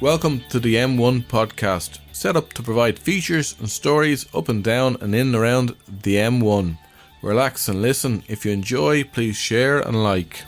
Welcome to the M1 podcast, set up to provide features and stories up and down and in and around the M1. Relax and listen. If you enjoy, please share and like.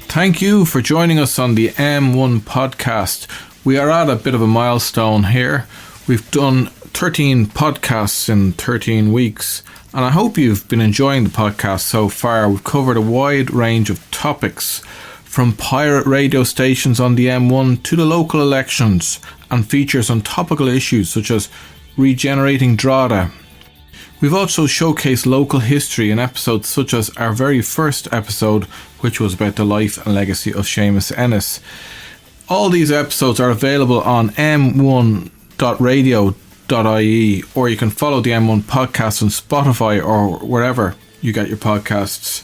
Thank you for joining us on the M1 podcast. We are at a bit of a milestone here. We've done 13 podcasts in 13 weeks, and I hope you've been enjoying the podcast so far. We've covered a wide range of topics, from pirate radio stations on the M1 to the local elections, and features on topical issues such as regenerating Drogheda. We've also showcased local history in episodes such as our very first episode, which was about the life and legacy of Seamus Ennis. All these episodes are available on m1.radio.ie, or you can follow the M1 podcast on Spotify or wherever you get your podcasts.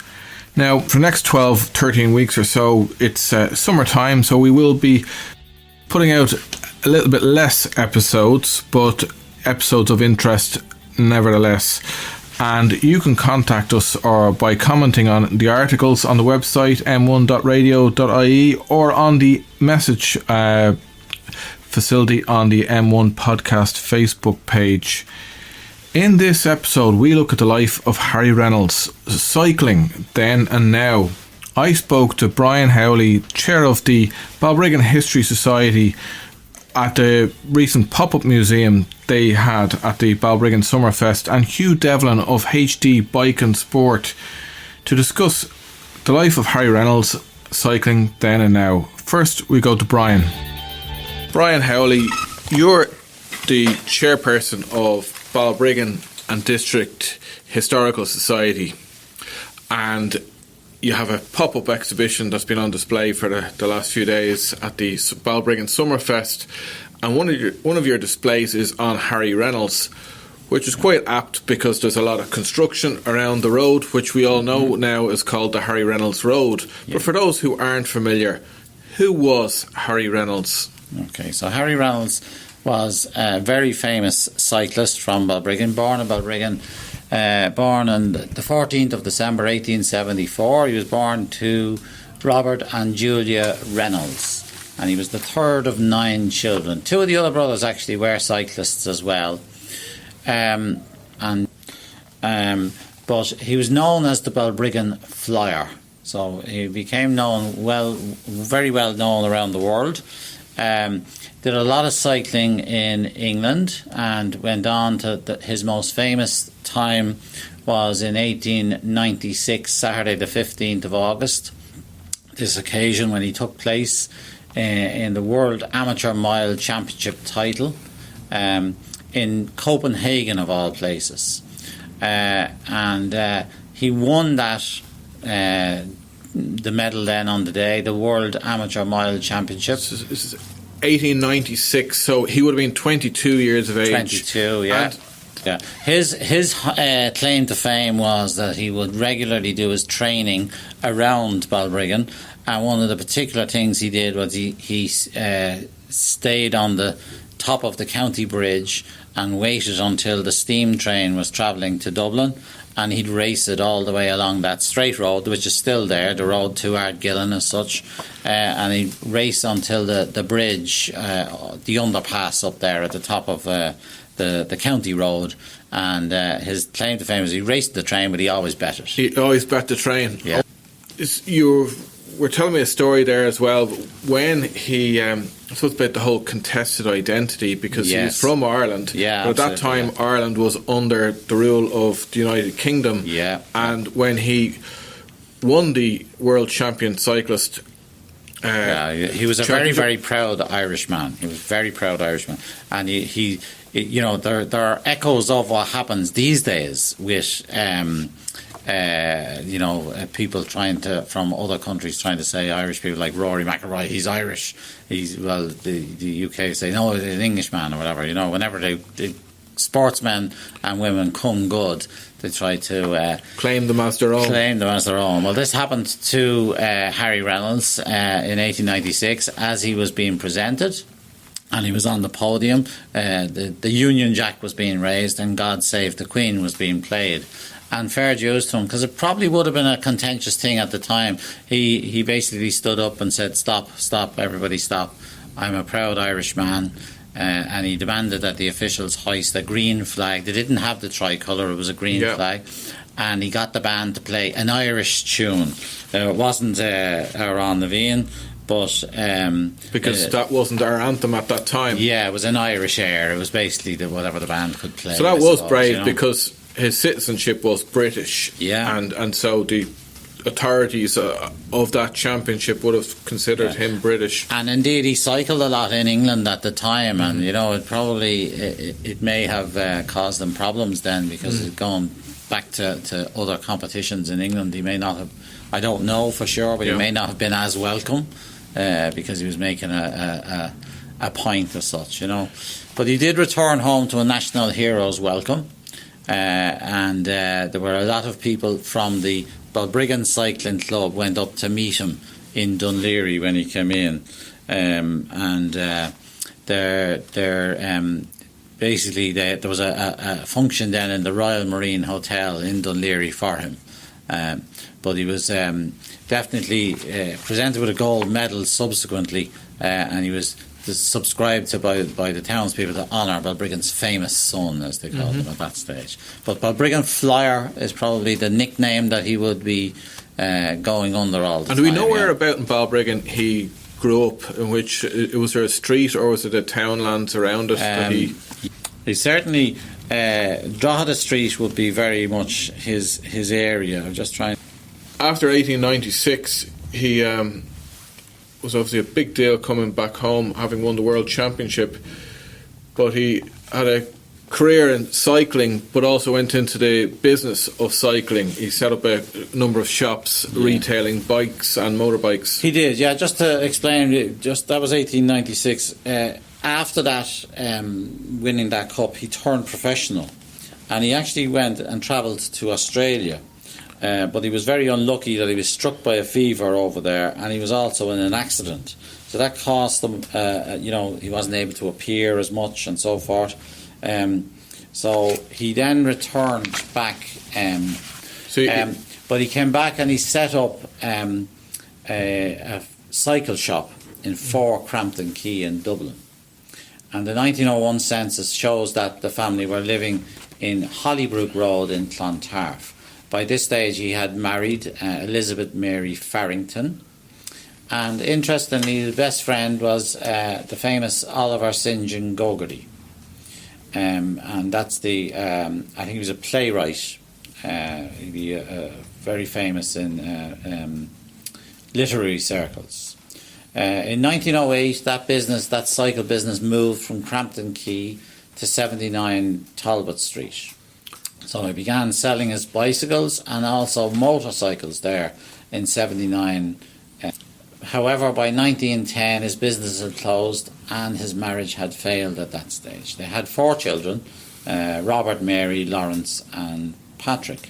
Now, for the next 13 weeks or so, it's summertime, so we will be putting out a little bit less episodes, but episodes of interest nevertheless. And you can contact us or by commenting on the articles on the website m1.radio.ie or on the message facility on the M1 podcast Facebook page. In this episode, we look at the life of Harry Reynolds, cycling then and now. I spoke to Brian Howley, chair of the Balbriggan Historical Society, at the recent pop-up museum they had at the Balbriggan Summerfest, and Hugh Devlin of HD Bike and Sport to discuss the life of Harry Reynolds, cycling then and now. First, we go to Brian. Brian Howley, you're the chairperson of Balbriggan and District Historical Society, and you have a pop-up exhibition that's been on display for the last few days at the Balbriggan Summerfest, and one of your displays is on Harry Reynolds, which is quite apt because there's a lot of construction around the road, which we all know now is called the Harry Reynolds Road. Yeah. But for those who aren't familiar, who was Harry Reynolds? Okay, so Harry Reynolds was a very famous cyclist from Balbriggan, born in Balbriggan, born on the 14th of December 1874. He was born to Robert and Julia Reynolds, and he was the third of 9 children. 2 of the other brothers actually were cyclists as well, but he was known as the Balbriggan Flyer, so he became very well known around the world. Did a lot of cycling in England and went on to his most famous time was in 1896, Saturday the 15th of August. This occasion when he took place in the World Amateur Mile Championship title in Copenhagen of all places. And he won that the medal then on the day, the World Amateur Mile Championship. This is 1896, so he would have been 22 years of age. 22, yeah. Yeah. His claim to fame was that he would regularly do his training around Balbriggan, and one of the particular things he did was he stayed on the top of the county bridge and waited until the steam train was travelling to Dublin, and he'd race it all the way along that straight road, which is still there, the road to Ardgillen as such, and he'd race until the bridge, the underpass up there at the top of the county road, and his claim to fame is he raced the train, but he always bet it. He always bet the train. Yeah. You were telling me a story there as well, when he, I suppose about the whole contested identity, because he's from Ireland, but at that time Ireland was under the rule of the United Kingdom, and when he won the world champion cyclist, he was a very, very proud Irishman. He was a very proud Irishman, and he you know, there are echoes of what happens these days with people from other countries trying to say Irish people, like Rory McIlroy, he's Irish. The UK say, no, he's an Englishman or whatever. You know, whenever they sportsmen and women come good, they try to claim them as their own. Well, this happened to Harry Reynolds in 1896 as he was being presented. And he was on the podium. The Union Jack was being raised, and God Save the Queen was being played. And fair dues to him, because it probably would have been a contentious thing at the time. He basically stood up and said, stop, everybody stop. I'm a proud Irish man. And he demanded that the officials hoist a green flag. They didn't have the tricolour, it was a green flag. And he got the band to play an Irish tune. It wasn't Aran Levine, but... because that wasn't our anthem at that time. Yeah, it was an Irish air. It was basically whatever the band could play. So that was brave, because his citizenship was British. Yeah. And so the authorities of that championship would have considered him British. And indeed, he cycled a lot in England at the time, and it probably it may have caused them problems then, because going back to other competitions in England, he may not have, I don't know for sure, but he may not have been as welcome because he was making a point as such, But he did return home to a national hero's welcome, and there were a lot of people from the Balbriggan Cycling Club went up to meet him in Dunleary when he came in, basically there was a function then in the Royal Marine Hotel in Dunleary for him, but he was definitely presented with a gold medal subsequently, and he was subscribed to by the townspeople to honour Balbriggan's famous son, as they called him at that stage. But Balbriggan Flyer is probably the nickname that he would be going under all the time. And do we know whereabout in Balbriggan he grew up? In which, was there a street or was it the townlands around it? He certainly, Drogheda Street would be very much his area. I'm just trying. After 1896, he was obviously a big deal coming back home, having won the World Championship. But he had a career in cycling, but also went into the business of cycling. He set up a number of shops retailing bikes and motorbikes. He did, yeah. Just to explain, that was 1896. After that, winning that cup, he turned professional, and he actually went and travelled to Australia. But he was very unlucky that he was struck by a fever over there, and he was also in an accident. So that cost him, he wasn't able to appear as much and so forth. So he then returned back. But he came back and he set up a cycle shop in 4 Crampton Quay in Dublin. And the 1901 census shows that the family were living in Hollybrook Road in Clontarf. By this stage, he had married Elizabeth Mary Farrington. And interestingly, his best friend was the famous Oliver St. John Gogarty. And that's I think he was a playwright. He'd be very famous in literary circles. In 1908, that cycle business moved from Crampton Quay to 79 Talbot Street. So he began selling his bicycles and also motorcycles there in 79. However, by 1910, his business had closed and his marriage had failed at that stage. They had 4 children, Robert, Mary, Lawrence and Patrick.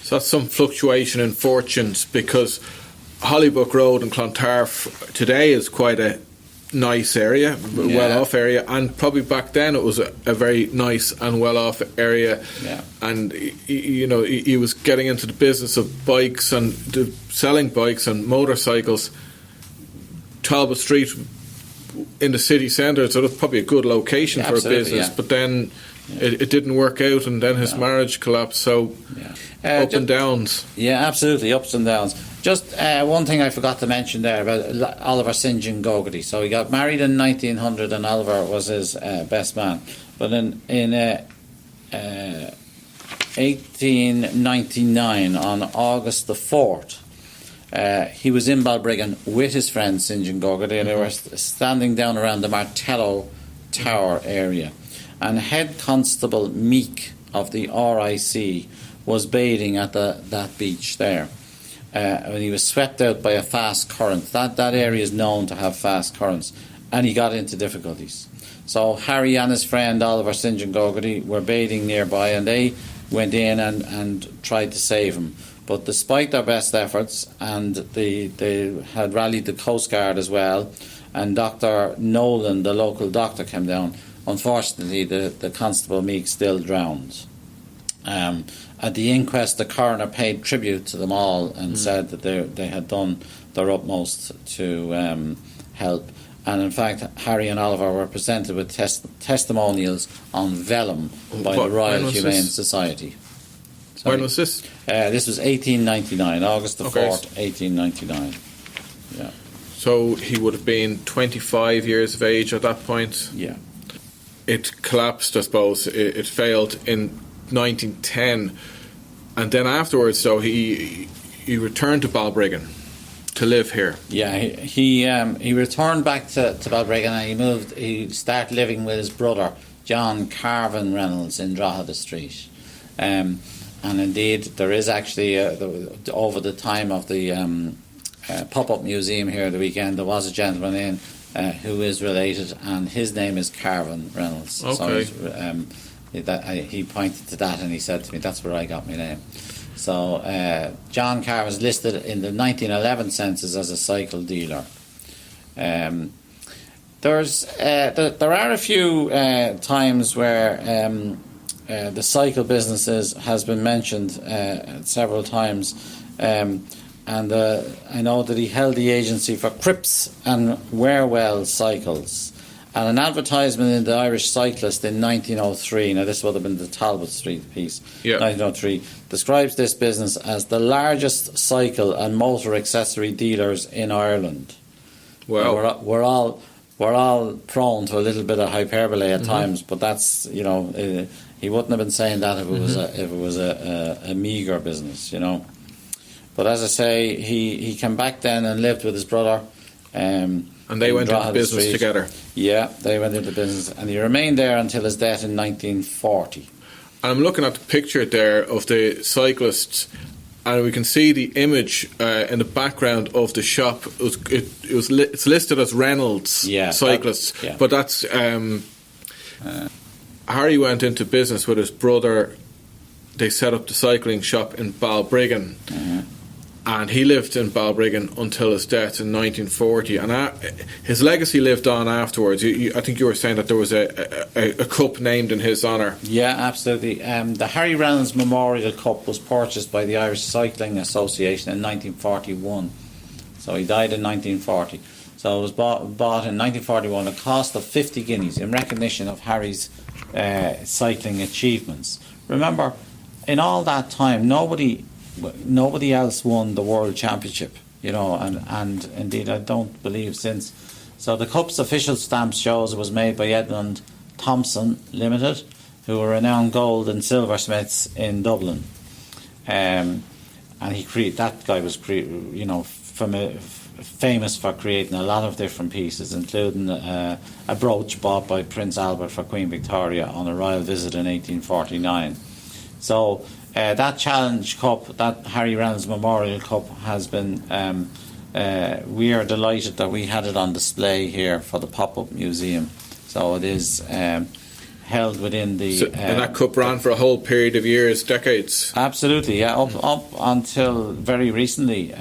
So that's some fluctuation in fortunes, because Hollybrook Road in Clontarf today is quite a nice area, well-off area, and probably back then it was a very nice and well-off area. And he was getting into the business of bikes and selling bikes and motorcycles. Talbot Street in the city centre, so that's probably a good location for a business, but then it didn't work out, and then his marriage collapsed, so up and downs. Yeah, absolutely, ups and downs. Just one thing I forgot to mention there about Oliver St. John Gogarty. So he got married in 1900 and Oliver was his best man. But in 1899, on August the 4th, he was in Balbriggan with his friend St. John Gogarty, and they were standing down around the Martello Tower area. And Head Constable Meek of the RIC was bathing at that beach there. When he was swept out by a fast current. That area is known to have fast currents, and he got into difficulties. So Harry and his friend Oliver St. John Gogarty were bathing nearby, and they went in and tried to save him. But despite their best efforts, and they had rallied the Coast Guard as well, and Dr. Nolan, the local doctor, came down. Unfortunately, the Constable Meek still drowned. At the inquest, the coroner paid tribute to them all and said that they had done their utmost to help. And in fact, Harry and Oliver were presented with testimonials on vellum by the Royal Humane Society. Sorry. When was this? This was 1899, August the Okay. 4th, 1899. Yeah. So he would have been 25 years of age at that point. Yeah. It collapsed, I suppose. It failed in 1910, and then afterwards, so he returned to Balbriggan to live here. Yeah, he returned back to Balbriggan, and he started living with his brother John Carvin Reynolds in Drogheda Street. And indeed, there is actually over the time of the pop-up museum here the weekend, there was a gentleman in who is related, and his name is Carvin Reynolds. Okay. So he pointed to that, and he said to me, "That's where I got my name." So John Carr was listed in the 1911 census as a cycle dealer. There are a few times where the cycle businesses has been mentioned several times, and I know that he held the agency for Cripps and Warewell Cycles. And an advertisement in the Irish Cyclist in 1903, now this would have been the Talbot Street piece, 1903, describes this business as the largest cycle and motor accessory dealers in Ireland. Wow. We're all prone to a little bit of hyperbole at times, but that's, he wouldn't have been saying that if it was a meagre business, But as I say, he came back then and lived with his brother. And they went into business together. Yeah, they went into business, and he remained there until his death in 1940. And I'm looking at the picture there of the cyclists, and we can see the image in the background of the shop. It's listed as Reynolds Cyclists, but that's Harry went into business with his brother. They set up the cycling shop in Balbriggan. And he lived in Balbriggan until his death in 1940, and his legacy lived on afterwards. I think you were saying that there was a cup named in his honour. Yeah, absolutely. The Harry Reynolds Memorial Cup was purchased by the Irish Cycling Association in 1941. So he died in 1940. So it was bought in 1941 at a cost of 50 guineas in recognition of Harry's cycling achievements. Remember, in all that time, nobody else won the World Championship, and indeed I don't believe since. So the Cup's official stamp shows it was made by Edmund Thompson Limited, who were renowned gold and silversmiths in Dublin. And that guy was famous for creating a lot of different pieces, including a brooch bought by Prince Albert for Queen Victoria on a royal visit in 1849. So that Challenge Cup, that Harry Reynolds Memorial Cup, has been, we are delighted that we had it on display here for the pop-up museum. So it is held within the... and that cup ran for a whole period of years, decades. Absolutely, yeah, up until very recently.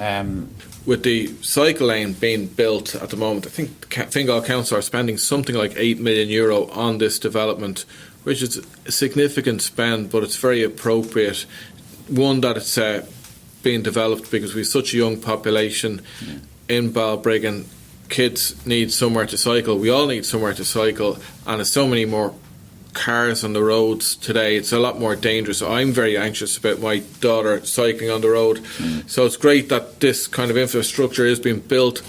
With the cycle lane being built at the moment, I think Fingal Council are spending something like €8 million on this development, which is a significant spend, but it's very appropriate. One, that it's being developed because we have such a young population in Balbriggan. Kids need somewhere to cycle. We all need somewhere to cycle, and there's so many more cars on the roads today. It's a lot more dangerous. I'm very anxious about my daughter cycling on the road. So it's great that this kind of infrastructure is being built,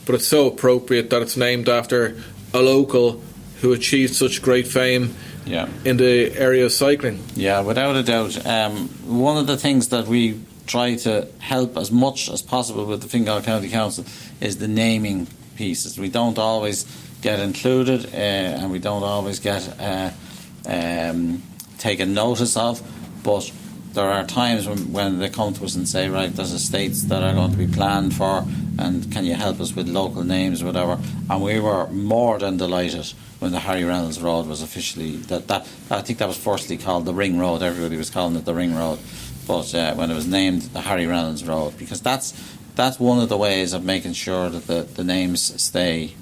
but it's so appropriate that it's named after a local who achieved such great fame in the area of cycling. Yeah, without a doubt. One of the things that we try to help as much as possible with the Fingal County Council is the naming pieces. We don't always get included, and we don't always get taken notice of, but there are times when they come to us and say, right, there's estates that are going to be planned for, and can you help us with local names or whatever. And we were more than delighted when the Harry Reynolds Road was officially I think that was firstly called the Ring Road. Everybody was calling it the Ring Road, but when it was named the Harry Reynolds Road, because that's one of the ways of making sure that the names stay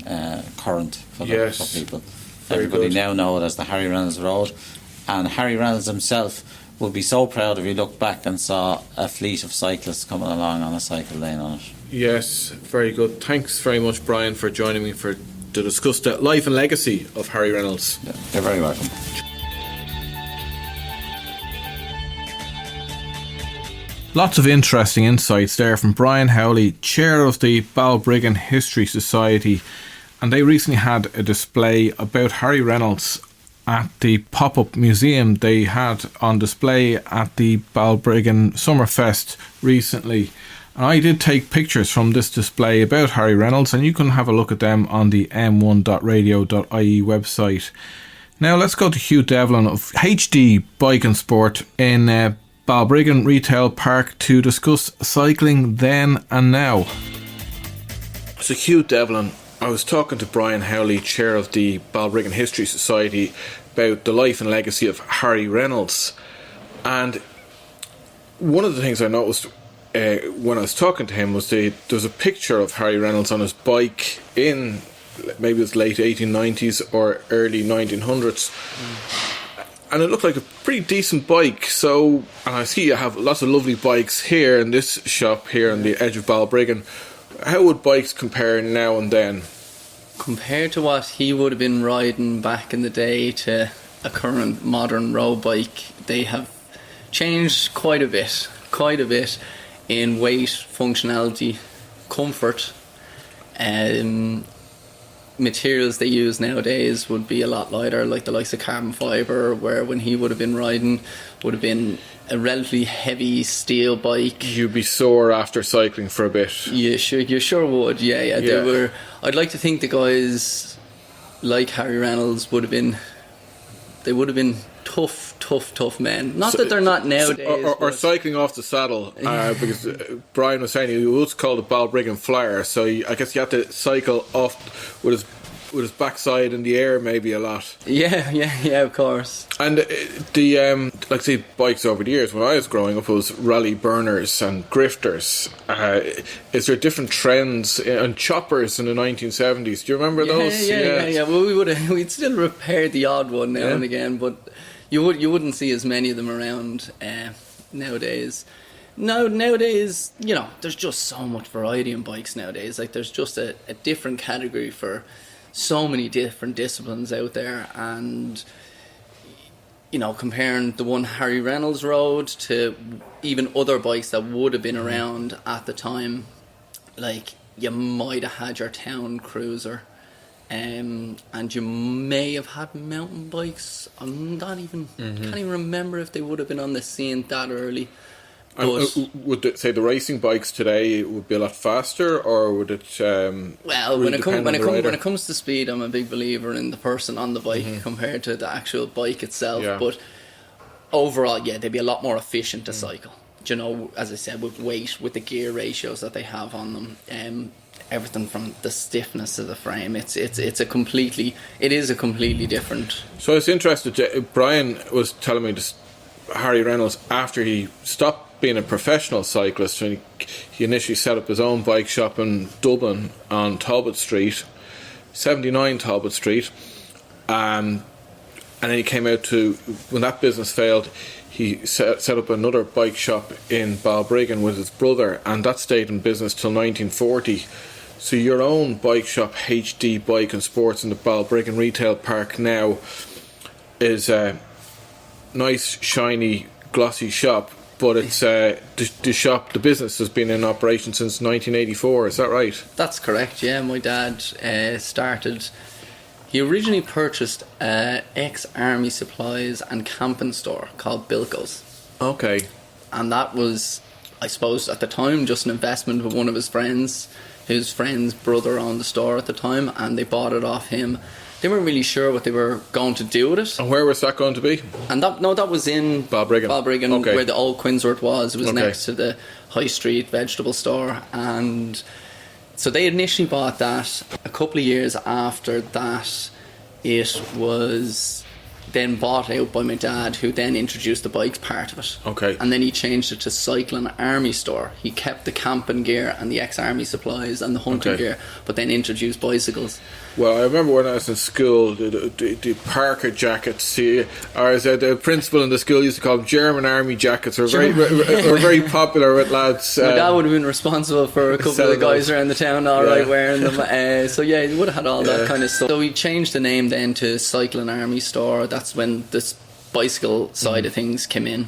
current for people. Very Everybody good. now know it as the Harry Reynolds Road, and Harry Reynolds himself would be so proud if you looked back and saw a fleet of cyclists coming along on a cycle lane on it. Yes, very good. Thanks very much, Brian, for joining me to discuss the life and legacy of Harry Reynolds. Yeah, you're very welcome. Lots of interesting insights there from Brian Howley, chair of the Balbriggan Historical Society, and they recently had a display about Harry Reynolds at the pop-up museum they had on display at the Balbriggan Summerfest recently. And I did take pictures from this display about Harry Reynolds, and you can have a look at them on the m1.radio.ie website. Now let's go to Hugh Devlin of HD Bike and Sport in Balbriggan Retail Park to discuss cycling then and now. So Hugh Devlin, I was talking to Brian Howley, chair of the Balbriggan Historical Society, about the life and legacy of Harry Reynolds. And one of the things I noticed when I was talking to him was there was a picture of Harry Reynolds on his bike in maybe it was late 1890s or early 1900s. And it looked like a pretty decent bike. So, and I see you have lots of lovely bikes here in this shop here on the edge of Balbriggan. How would bikes compare now and then? Compared to what he would have been riding back in the day to a current modern road bike, they have changed quite a bit in weight, functionality, comfort. Materials they use nowadays would be a lot lighter, like the likes of carbon fibre, where when he would have been riding would have been a relatively heavy steel bike. You'd be sore after cycling for a bit. You sure would. Yeah. They were. I'd like to think the guys like Harry Reynolds would have been tough men. Not that they're not nowadays. Or cycling off the saddle, because Brian was saying he was called a Balbriggan flyer, so I guess you had to cycle off with his backside in the air maybe a lot. Yeah, of course. And the like say bikes over the years when I was growing up, it was rally burners and grifters. Is there different trends and choppers in the 1970s? Do you remember those? Yeah. Well, we'd still repair the odd one now and again, but you wouldn't see as many of them around nowadays. No, nowadays, there's just so much variety in bikes nowadays. Like, there's just a different category for so many different disciplines out there, and comparing the one Harry Reynolds rode to even other bikes that would have been around at the time, like you might have had your town cruiser, and you may have had mountain bikes. Can't even remember if they would have been on the scene that early. Would it say the racing bikes today would be a lot faster, or would it? When it comes to speed, I'm a big believer in the person on the bike compared to the actual bike itself. Yeah. But overall, they'd be a lot more efficient to cycle. As I said, with weight, with the gear ratios that they have on them, everything from the stiffness of the frame, it is a completely different. So I was interested. Brian was telling me this. Harry Reynolds, after he stopped being a professional cyclist, and he initially set up his own bike shop in Dublin on Talbot Street, 79 Talbot Street, and then he came out to, when that business failed, he set up another bike shop in Balbriggan with his brother, and that stayed in business till 1940. So your own bike shop, HD Bike and Sports, in the Balbriggan Retail Park now is nice, shiny, glossy shop, but it's the business has been in operation since 1984. Is that right? That's correct. Yeah, my dad started. He originally purchased ex-army supplies and camping store called Bilko's. Okay. And that was, I suppose, at the time, just an investment with one of his friends. His friend's brother owned the store at the time, and they bought it off him. They weren't really sure what they were going to do with it. And where was that going to be? And that was in Balbriggan, okay, where the old Quinnsworth was. It was next to the high street vegetable store. And so they initially bought that. A couple of years after that, it was then bought out by my dad, who then introduced the bikes part of it. Okay. And then he changed it to Cycling Army Store. He kept the camping gear and the ex-army supplies and the hunting gear, but then introduced bicycles. Well, I remember when I was in school, the Parker jackets, or as the principal in the school used to call them German army jackets, were very popular with lads. My dad would have been responsible for a couple of the guys around the town, wearing them. So yeah, he would have had all that kind of stuff. So he changed the name then to Cycling Army Store. That's when this bicycle side of things came in,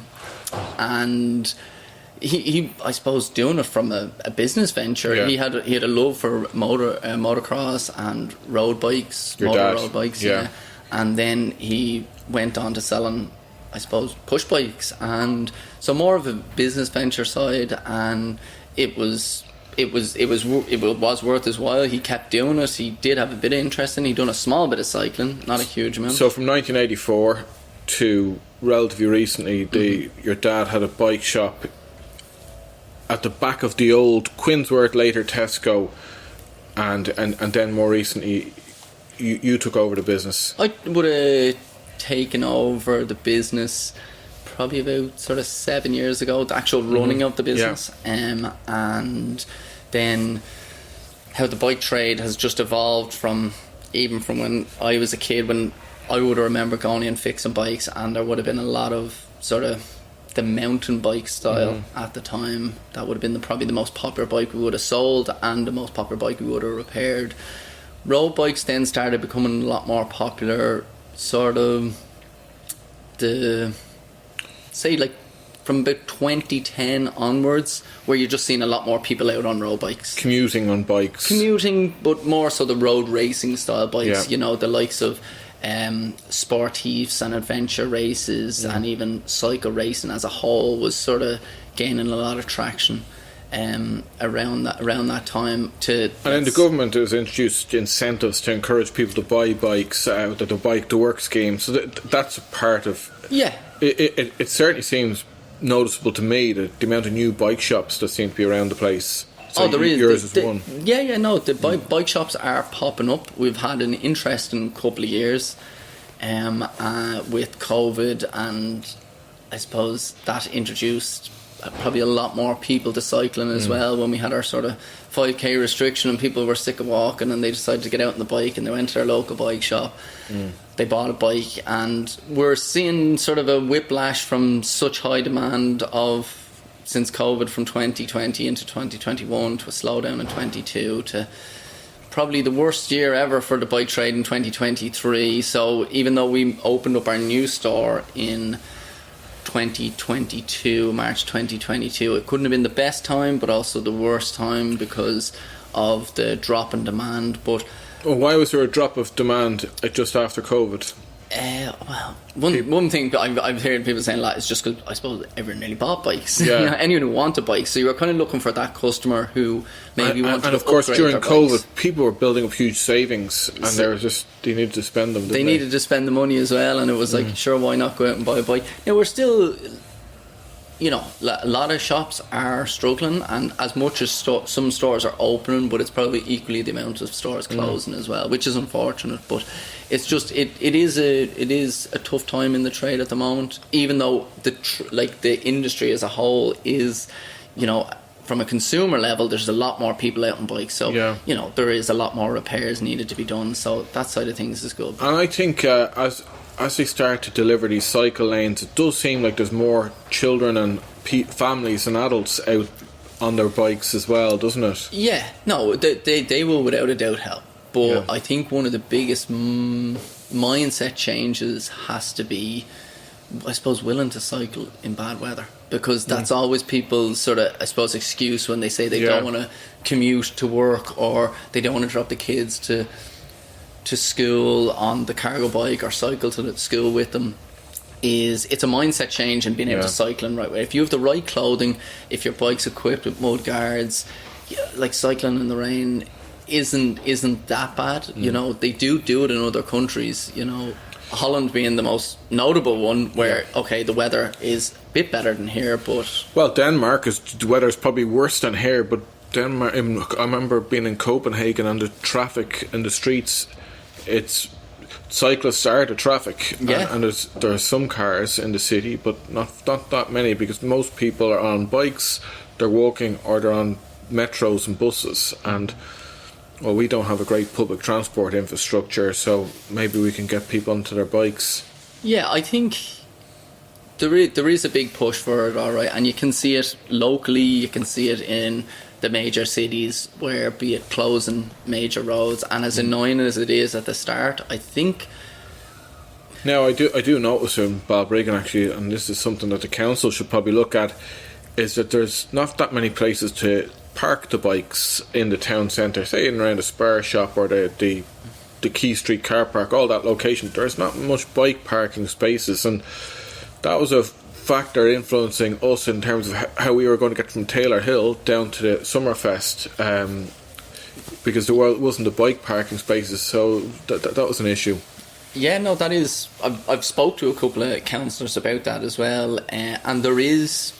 and he I suppose doing it from a business venture. He had a love for motocross and road bikes, road bikes, and then he went on to selling, I suppose, push bikes, and so more of a business venture side, and it was worth his while. He kept doing it. He did have a bit of interest in it. He'd done a small bit of cycling, not a huge amount. So from 1984 to relatively recently, your dad had a bike shop at the back of the old Quinnsworth, later Tesco, and then more recently you took over the business. I would have taken over the business probably about sort of 7 years ago, the actual running of the business, and then how the bike trade has just evolved from when I was a kid, when I would remember going in fixing bikes, and there would have been a lot of sort of the mountain bike style at the time. That would have been probably the most popular bike we would have sold and the most popular bike we would have repaired. Road bikes then started becoming a lot more popular, sort of from about 2010 onwards, where you're just seeing a lot more people out on road bikes. Commuting on bikes. But more so the road racing style bikes, the likes of sportives and adventure races, and even cycle racing as a whole was sort of gaining a lot of traction around that time. And then the government has introduced incentives to encourage people to buy bikes out of the Bike to Work scheme, so that's a part of it certainly seems noticeable to me, that the amount of new bike shops that seem to be around the place. So there is. Yours is one. The bike shops are popping up. We've had an interesting couple of years with COVID, and I suppose that introduced probably a lot more people to cycling as well. When we had our sort of 5k restriction and people were sick of walking, and they decided to get out on the bike, and they went to their local bike shop. They bought a bike, and we're seeing sort of a whiplash from such high demand since COVID, from 2020 into 2021, to a slowdown in 22, to probably the worst year ever for the bike trade in 2023. So even though we opened up our new store in 2022, March 2022, it couldn't have been the best time, but also the worst time because of the drop in demand. But why was there a drop of demand just after COVID? One thing I've heard people saying is just because I suppose everyone nearly bought bikes. Anyone who wanted bikes, so you were kind of looking for that customer who maybe wanted and of course during COVID people were building up huge savings, and they needed to spend them. They needed to spend the money as well, and it was like, sure, why not go out and buy a bike? Now we're still, a lot of shops are struggling, and as much as some stores are opening, but it's probably equally the amount of stores closing as well, which is unfortunate. But it's just it is a tough time in the trade at the moment, even though the industry as a whole is, from a consumer level, there's a lot more people out on bikes, so there is a lot more repairs needed to be done, so that side of things is good. And I think as they start to deliver these cycle lanes, it does seem like there's more children and families and adults out on their bikes as well, doesn't it? Yeah, no, they will without a doubt help. But I think one of the biggest mindset changes has to be, I suppose, willing to cycle in bad weather. Because that's always people's sort of, I suppose, excuse when they say they don't want to commute to work, or they don't want to drop the kids to school on the cargo bike or cycle to the school with them. It's a mindset change in being able to cycle in the right way. If you have the right clothing, if your bike's equipped with mud guards, like cycling in the rain isn't that bad. They do it in other countries. Holland being the most notable one, where the weather is a bit better than here, but Denmark the weather is probably worse than here. But Denmark, I remember being in Copenhagen, and the traffic in the streets, it's cyclists are the traffic, Yeah. and there's some cars in the city, but not that many, because most people are on bikes, they're walking, or they're on metros and buses, and well, we don't have a great public transport infrastructure, so maybe we can get people onto their bikes. Yeah, I think there is a big push for it, all right, and you can see it locally, you can see it in the major cities, where be it closing major roads, and as annoying as it is at the start, I think. Now, I do notice in Balbriggan, actually, and this is something that the council should probably look at, is that there's not that many places to park the bikes in the town centre, say in around the Spar shop or the Key Street car park, all that location. There's not much bike parking spaces, and that was a factor influencing us in terms of how we were going to get from Taylor Hill down to the Summerfest, because there wasn't the bike parking spaces, so that was an issue. Yeah, no, that is. I've spoke to a couple of councillors about that as well, and there is,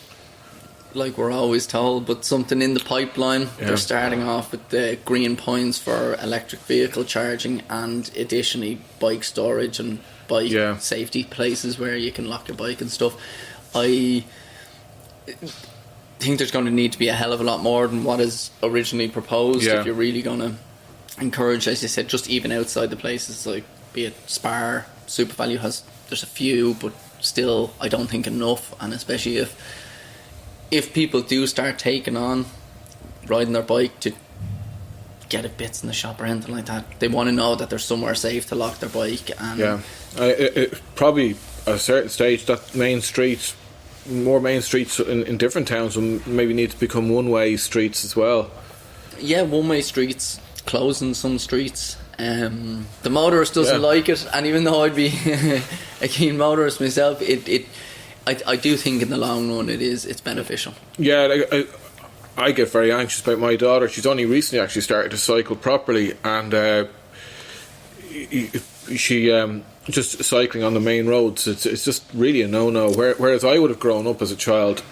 like we're always told, but something in the pipeline. Yeah. They're starting off with the green points for electric vehicle charging, and additionally bike storage and bike safety places where you can lock your bike and stuff. I think there's going to need to be a hell of a lot more than what is originally proposed if you're really going to encourage, as you said, just even outside the places, like be it Spar, Super Value there's a few, but still I don't think enough, and especially if people do start taking on riding their bike to get it bits in the shop or anything like that, they want to know that there's somewhere safe to lock their bike. And probably at a certain stage that more main streets in different towns will maybe need to become one-way streets as well. Yeah, one-way streets, closing some streets. The motorist doesn't like it, and even though I'd be a keen motorist myself, I do think in the long run it's beneficial. Yeah, I get very anxious about my daughter. She's only recently actually started to cycle properly, and she just cycling on the main roads, it's just really a no-no. Whereas I would have grown up as a child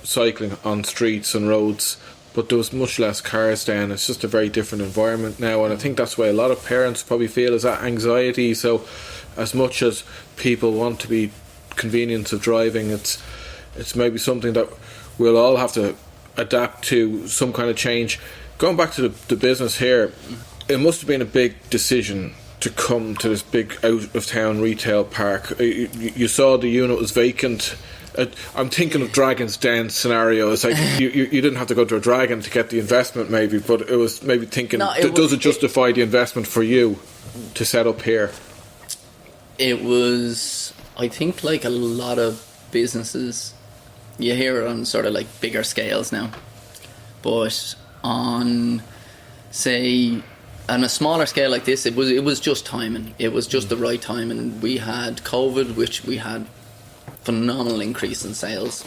cycling on streets and roads, but there was much less cars then. It's just a very different environment now, and I think that's why a lot of parents probably feel is that anxiety. So as much as people want to be convenience of driving, it's maybe something that we'll all have to adapt to, some kind of change. Going back to the business here, it must have been a big decision to come to this big out of town retail park. You saw the unit was vacant. I'm thinking of Dragon's Den scenario. It's like you didn't have to go to a dragon to get the investment, maybe, but it was maybe thinking, does it justify the investment for you to set up here? It was, I think, like a lot of businesses, you hear it on sort of like bigger scales now, but on, say, on a smaller scale like this, it was just timing. It was just the right timing. And we had COVID, which we had phenomenal increase in sales,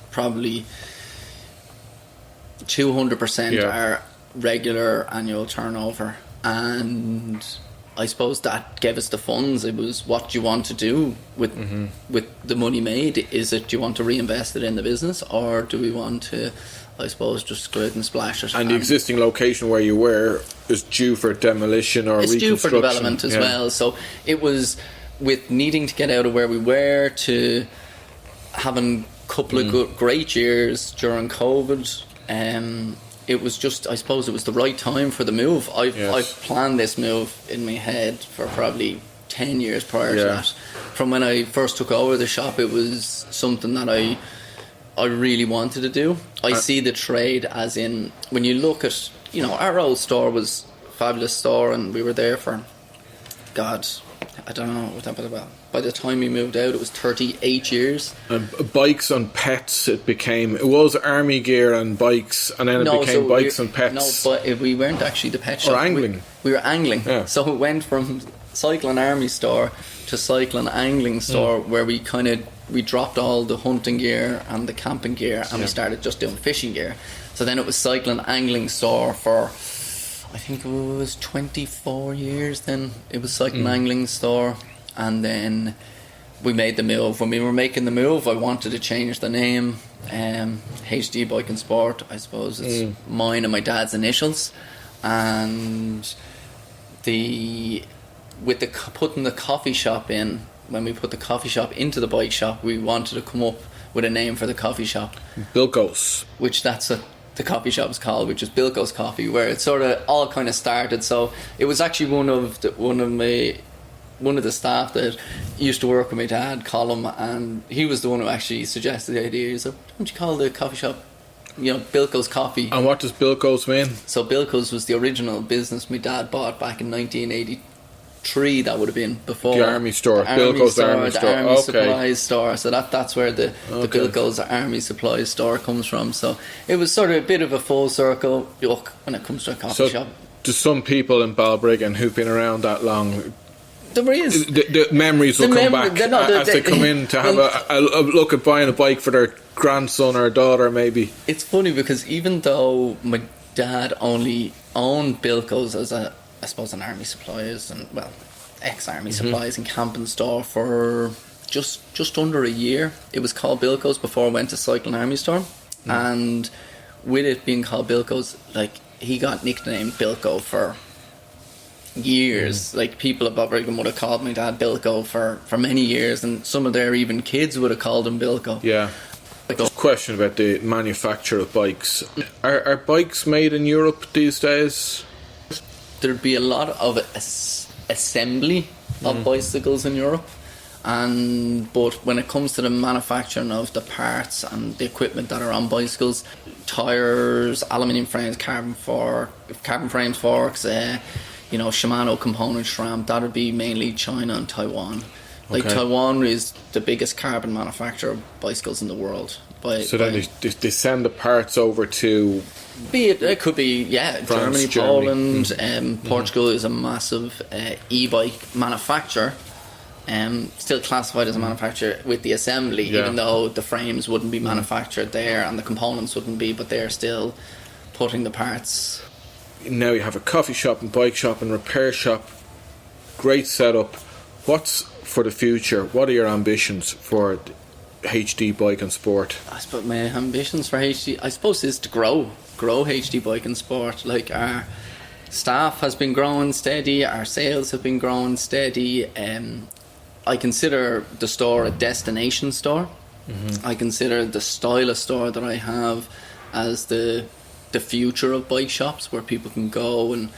probably 200% our regular annual turnover, and I suppose that gave us the funds. It was, what do you want to do with the money made? Is it, do you want to reinvest it in the business, or do we want to, I suppose, just go out and splash it? And the existing location where you were is due for demolition or reconstruction. It's due for development as well. So it was, with needing to get out of where we were to having a couple of great years during COVID, it was just, I suppose it was the right time for the move. I've planned this move in my head for probably 10 years prior to that. From when I first took over the shop, it was something that I really wanted to do. I see the trade as in, when you look at, our old store was a fabulous store, and we were there for, God, I don't know what that was about. By the time we moved out, it was 38 years. And bikes and pets, it was army gear and bikes, and then it became bikes and pets. No, but we weren't actually the pet shop. Or angling. We were angling. Yeah. So it went from cycling army store to cycling angling store, where we dropped all the hunting gear and the camping gear, and we started just doing fishing gear. So then it was cycling angling store for, I think it was 24 years then. It was cycling angling store, and then we made the move. When we were making the move, I wanted to change the name. HD Bike and Sport, I suppose it's mine and my dad's initials, and the with putting the coffee shop in, when we put the coffee shop into the bike shop, we wanted to come up with a name for the coffee shop. Bilko's. Which that's what the coffee shop is called, which is Bilko's Coffee, where it sort of all kind of started. So it was actually one of the staff that used to work with my dad, Colin, and he was the one who actually suggested the idea. He said, "Why don't you call the coffee shop, Bilko's Coffee?" And what does Bilko's mean? So Bilko's was the original business my dad bought back in 1983. That would have been before the army store. Bilko's Army Store. The army supplies store. So that's where the Bilko's Army Supplies store comes from. So it was sort of a bit of a full circle look when it comes to a coffee shop. To some people in Balbriggan who've been around that long, there is the memories will come back as they come in to have a look at buying a bike for their grandson or daughter, maybe. It's funny because even though my dad only owned Bilko's as an army supplies and ex-army supplies and camping store for just under a year, it was called Bilko's before it went to Cycling Army Store. And with it being called Bilko's, he got nicknamed Bilko for years. People at Balbriggan would have called my dad Bilko for many years, and some of their even kids would have called him Bilko. Yeah. Question about the manufacture of bikes. Are bikes made in Europe these days? There'd be a lot of assembly of bicycles in Europe, but when it comes to the manufacturing of the parts and the equipment that are on bicycles, tires, aluminium frames, carbon frames, forks, Shimano component SRAM, that would be mainly China and Taiwan. Taiwan is the biggest carbon manufacturer of bicycles in the world. Then they send the parts over to... It could be, France, Germany. Poland. Portugal is a massive e-bike manufacturer. Still classified as a manufacturer with the assembly, even though the frames wouldn't be manufactured there and the components wouldn't be, but they're still putting the parts. Now you have a coffee shop and bike shop and repair shop. Great setup. What's for the future? What are your ambitions for HD Bike and Sport? I suppose my ambitions for HD, is to grow HD Bike and Sport. Our staff has been growing steady, our sales have been growing steady. I consider the store a destination store. I consider the style of store that I have as the future of bike shops, where people can go and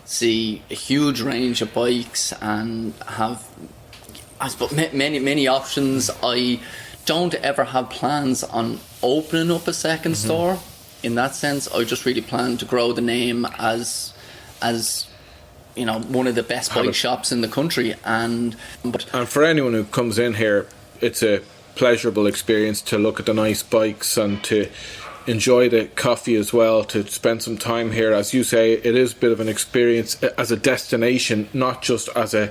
see a huge range of bikes and have, I suppose, many options. I don't ever have plans on opening up a second store. In that sense, I just really plan to grow the name as one of the best bike shops in the country. And for anyone who comes in here, it's a pleasurable experience to look at the nice bikes and to enjoy the coffee as well, to spend some time here. As you say, it is a bit of an experience as a destination, not just as a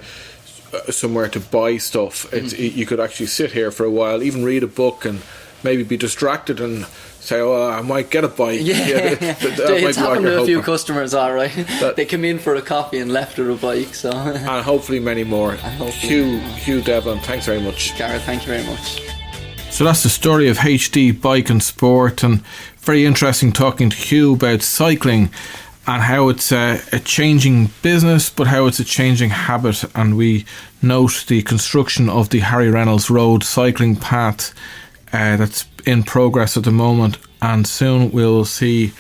somewhere to buy stuff. You could actually sit here for a while, even read a book and maybe be distracted and say, "Oh, I might get a bike." It's happened to a few customers, alright. They came in for a coffee and left with a bike. So and hopefully many more. Hugh Devlin, thanks very much. Gareth, thank you very much. So that's the story of HD Bike and Sport, and very interesting talking to Hugh about cycling and how it's a changing business, but how it's a changing habit. And we note the construction of the Harry Reynolds Road cycling path that's in progress at the moment, and soon we'll see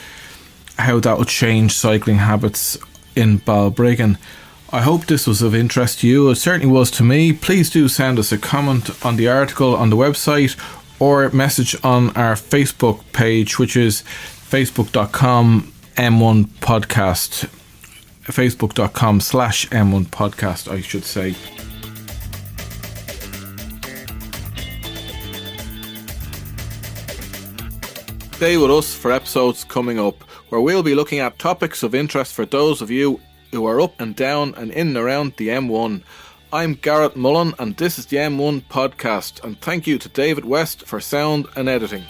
how that will change cycling habits in Balbriggan. I hope this was of interest to you. It certainly was to me. Please do send us a comment on the article on the website or message on our Facebook page, which is facebook.com M1podcast. facebook.com/M1podcast, I should say. Stay with us for episodes coming up, where we'll be looking at topics of interest for those of you who are up and down and in and around the M1. I'm Garrett Mullen, and this is the M1 podcast, and thank you to David West for sound and editing.